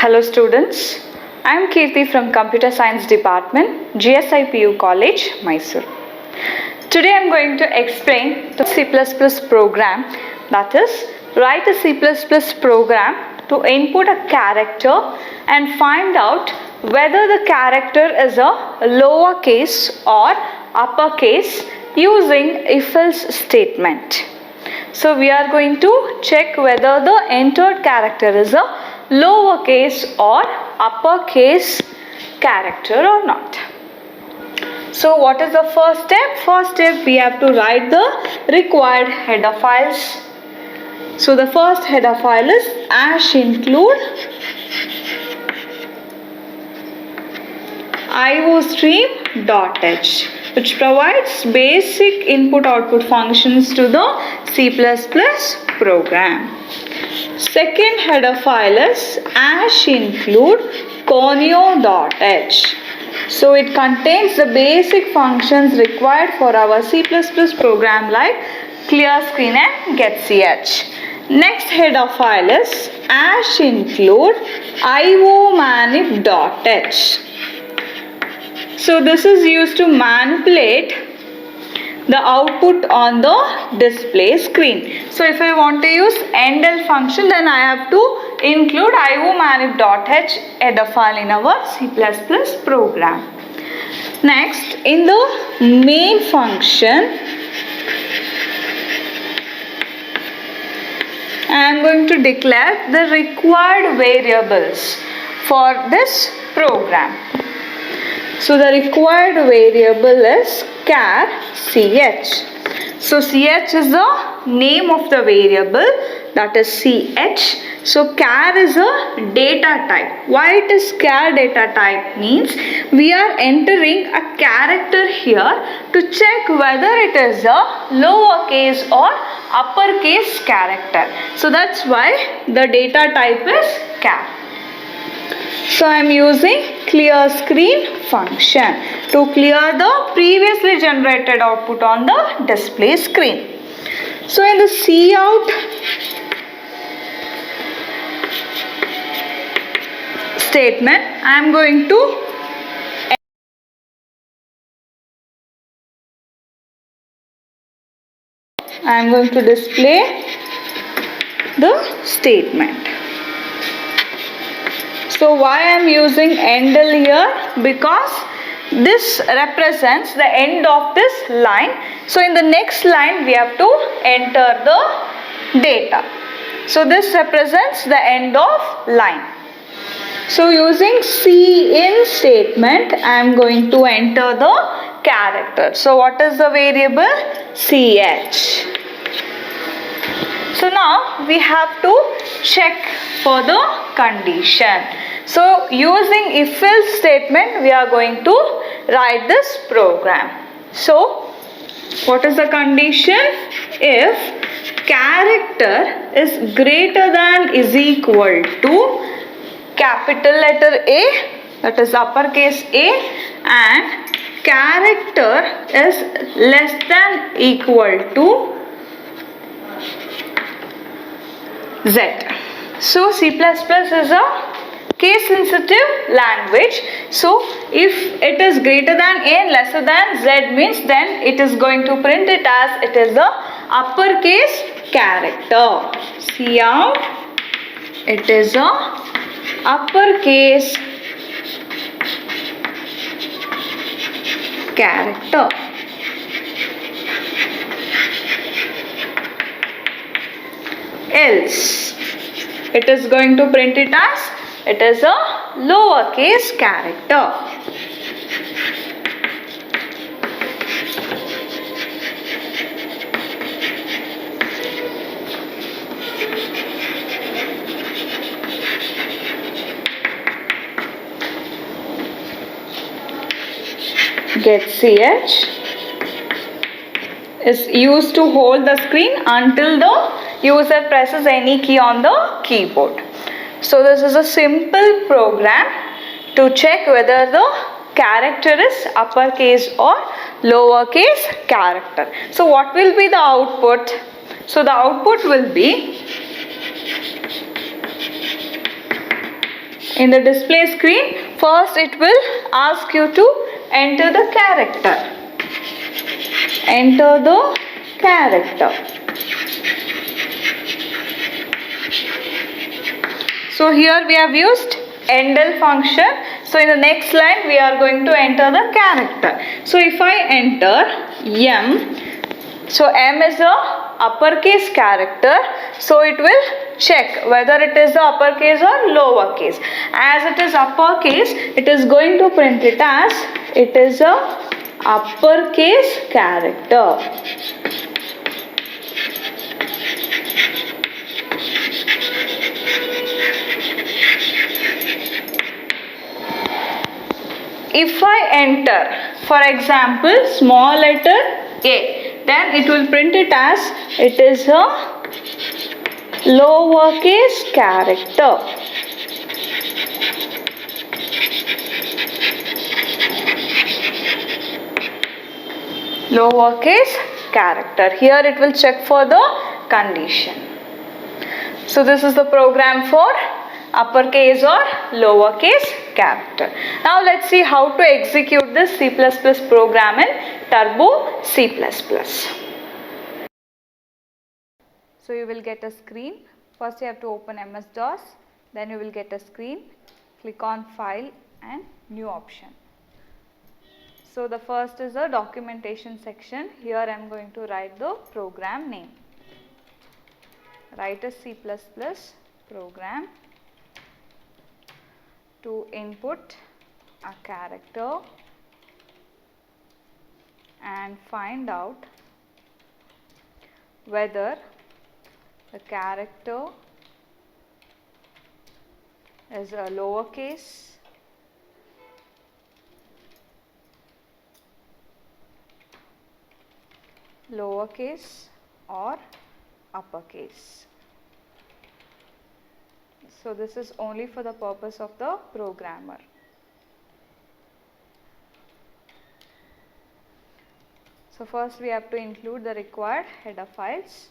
Hello students, I am Kirti from Computer Science Department, GSIPU College, Mysore. Today I am going to explain the C++ program, that is, write a C++ program to input a character and find out whether the character is a lowercase or uppercase using if-else statement. So we are going to check whether the entered character is a lowercase or uppercase character or not. So what is the first step? First step, we have to write the required header files. So the first header file is #include iostream.h, which provides basic input-output functions to the C++ program. Second header file is #include conio.h. So it contains the basic functions required for our C++ program like clear screen and getch. Next header file is #include iomanip.h. So this is used to manipulate the output on the display screen. So if I want to use endl function, then I have to include iomanip.h header file in our C++ program. Next, in the main function, I am going to declare the required variables for this program. So the required variable is char ch. So ch is the name of the variable, that is ch. So char is a data type. Why it is char data type means we are entering a character here to check whether it is a lowercase or uppercase character. So that's why the data type is char. So I am using clear screen function to clear the previously generated output on the display screen. So in the cout statement, I am going to display the statement. So why I am using endl here? Because this represents the end of this line. So in the next line we have to enter the data. So this represents the end of line. So using cin statement, I am going to enter the character. So what is the variable? ch. So now we have to check for the condition. So using if-else statement, we are going to write this program. So what is the condition? If character is greater than is equal to capital letter A, that is uppercase A, and character is less than equal to Z. So C++ is a case sensitive language. So if it is greater than A and lesser than Z means then it is going to print it as it is a uppercase character. Cout, it is a uppercase character. Else it is going to print it as it is a lowercase character. Getch is used to hold the screen until the user presses any key on the keyboard. So this is a simple program to check whether the character is uppercase or lowercase character. So what will be the output? So the output will be In the display screen, first it will ask you to enter the character. Enter the character. So here we have used endl function. So in the next line we are going to enter the character. So if I enter M, so M is a uppercase character, so it will check whether it is the uppercase or lowercase. As it is uppercase, it is going to print it as it is a uppercase character. If I enter, for example, small letter A, then it will print it as it is a lowercase character. Lowercase character. Here it will check for the condition. So this is the program for uppercase or lowercase character. Now let's see how to execute this C++ program in Turbo C++. So you will get a screen. First you have to open MS-DOS. Then you will get a screen. Click on File and New option. So the first is a documentation section. Here I am going to write the program name. Write a C++ program to input a character and find out whether the character is a lowercase, or uppercase. So this is only for the purpose of the programmer. So first we have to include the required header files.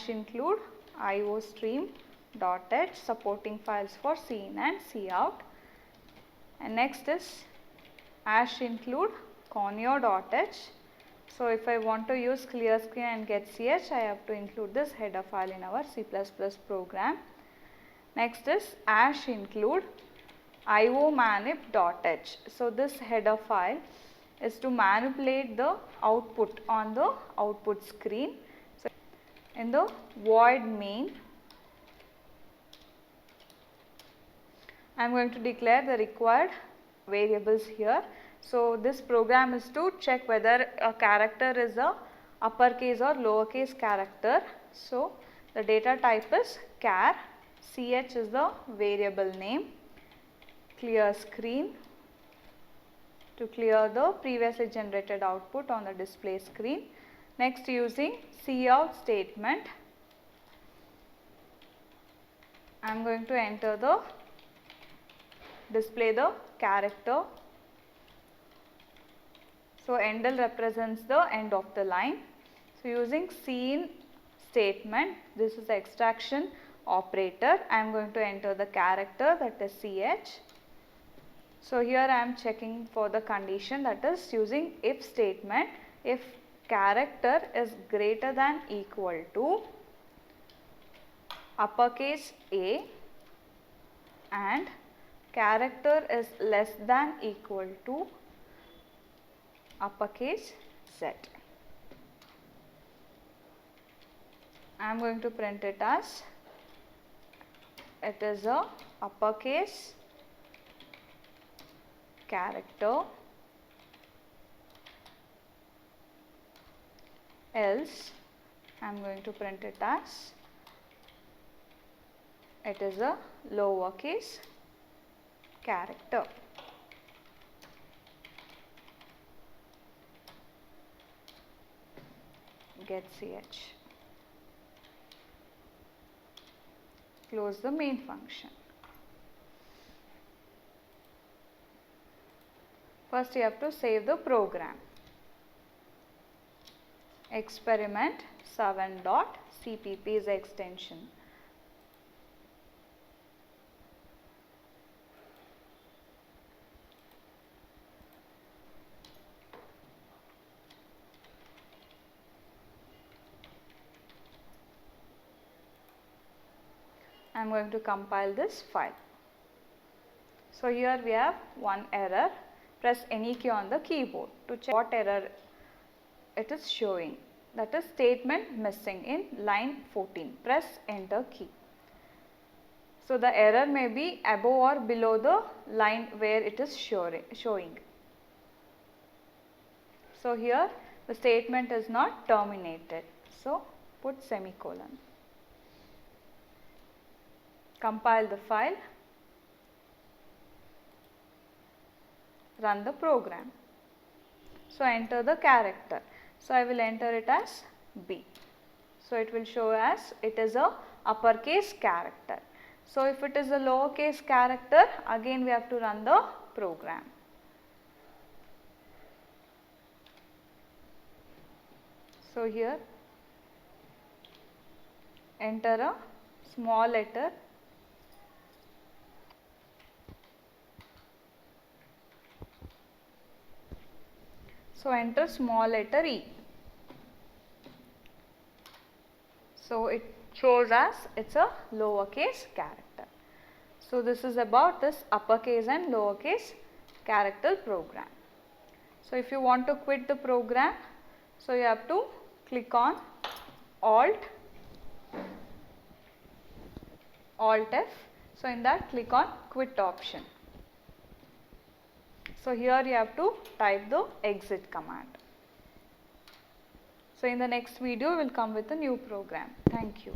#include iostream.h supporting files for cin and cout, and next is #include conio.h. So if I want to use clear screen and getch, I have to include this header file in our C++ program. Next is #include iomanip.h. So this header file is to manipulate the output on the output screen. So in the void main, I am going to declare the required variables here. So this program is to check whether a character is a uppercase or lowercase character. So the data type is char, ch is the variable name, clear screen to clear the previously generated output on the display screen. Next, using cout statement, I am going to enter the display the character. So endl represents the end of the line. So using cin statement, this is the extraction operator. I am going to enter the character, that is ch. So here I am checking for the condition, that is using if statement. If character is greater than equal to uppercase A and character is less than equal to uppercase Z, I am going to print it as it is a uppercase character, else I am going to print it as it is a lowercase character. Getch. Close the main function. First you have to save the program. Experiment7.cpp is the extension. I am going to compile this file. So here we have one error. Press any key on the keyboard to check what error it is showing. That is statement missing in line 14. Press enter key. So the error may be above or below the line where it is showing. So here the statement is not terminated. So put semicolon. Compile the file. Run the program. So enter the character. So I will enter it as B. So it will show as it is a uppercase character. So if it is a lowercase character, again we have to run the program. So here enter a small letter . So enter small letter E. So it shows us it's a lowercase character. So this is about this uppercase and lowercase character program. So if you want to quit the program, so you have to click on Alt F. So in that, click on quit option. So here you have to type the exit command. So in the next video we will come with a new program. Thank you.